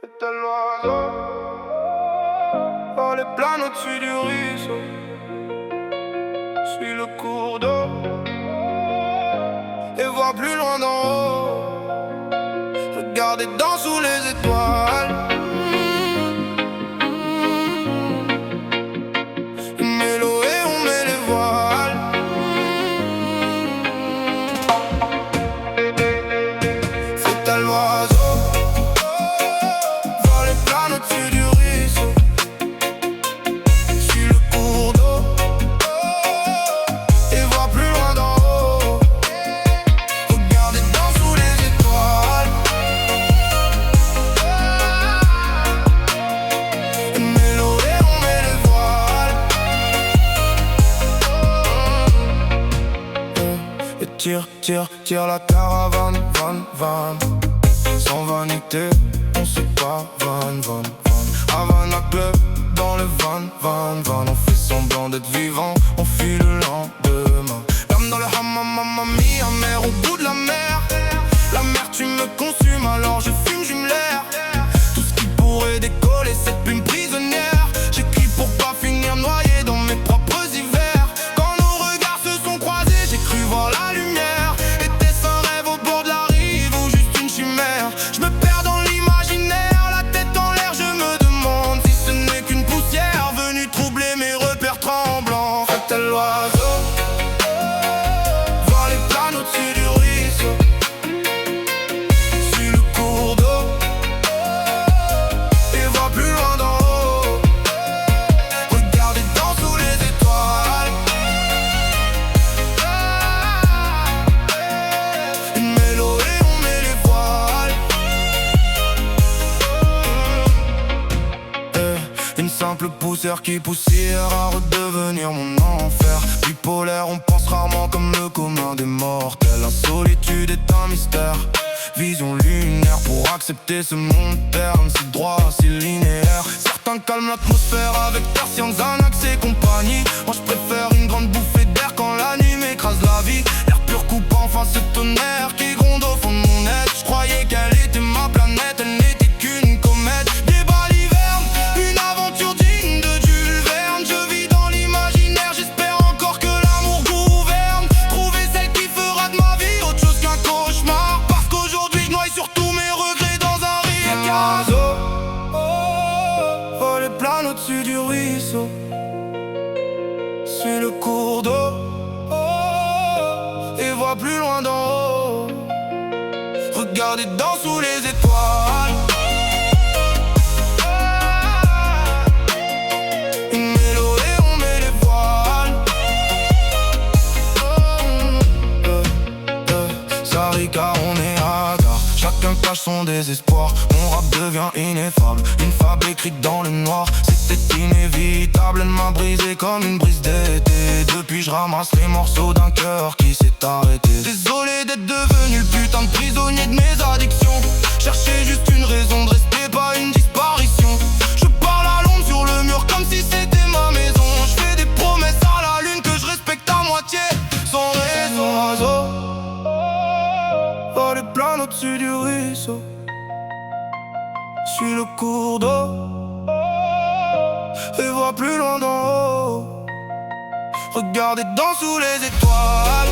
C'est un oiseau par les planes au-dessus du ruisseau. Suis le cours d'eau et vois plus loin d'en haut. Regardez dans sous les étoiles. Une mélodie et on met les voiles. C'est à l'oiseau au-dessus du ruisseau. Suis le cours d'eau et vois plus loin d'en haut. Regardez dans sous les étoiles. Une mélodie et on met les voiles. Et tire la caravane, van. Sans vanité, on se pavane, van. Havana Club dans le van. On fait semblant d'être vivant, on fuit le lendemain. Comme dans le hammam, mamma mia, mer au bout de la mer. La mer tu me consumes, alors je fume, j'hume l'air. Tout ce qui pourrait décoller, cette plume prisonnière. J'écris pour pas finir noyé dans mes propres hivers. Quand nos regards se sont croisés, j'ai cru voir la lumière. Était-ce un rêve au bord de la rive ou juste une chimère? Je me perds dans l'imaginaire, la tête en l'air, je me demande si ce n'est qu'une poussière venue troubler mes repères tremblants. Fatal l'oiseau, voir les planes au-dessus du ruisseau. Suis le cours d'eau et vois plus loin d'en haut. Regardez dans sous les étoiles. Une mélodie et on met les voiles. Une simple poussière qui poussière à redevenir mon enfer. Bipolaire, on pense rarement comme le commun des mortels. La solitude est un mystère, vision lunaire. Pour accepter ce monde terne, si droit, si linéaire. Certains calment l'atmosphère avec Persian, Xanax et compagnie. Moi je préfère une grande bouffée d'air quand la nuit m'écrase la vie. L'air pur coupe enfin ce tonnerre qui gronde au fond de mon être. Je croyais qu'elle était ma planète, elle n'était qu'une comète. Des balivernes, une aventure digne de Jules Verne. Je vis dans l'imaginaire, j'espère encore que l'amour gouverne. Trouver celle qui fera de ma vie autre chose qu'un cauchemar. Parce qu'aujourd'hui je noie surtout mes regrets dans un rire. Oiseau, vol et plane au-dessus du ruisseau. Suis le cours d'eau et vois plus loin d'en haut. Regardez dans sous les étoiles. Une mélodie et on met les voiles. Sarika, on est à gare. Chacun cache son désespoir. Mon rap devient ineffable. Une fable écrite dans le noir. C'était inévitable, elle m'a brisé comme une brise d'été. Depuis je ramasse les morceaux d'un cœur qui s'est arrêté. Désolé d'être devenu le putain de prisonnier de mes addictions. Chercher juste une raison de rester, pas une disparition. Je parle à l'ombre sur le mur comme si c'était ma maison. Je fais des promesses à la lune que je respecte à moitié, sans raison. Oiseau, vol et plane au-dessus du ruisseau. Suis le cours d'eau et vois plus loin d'en haut. Regardez dans sous les étoiles.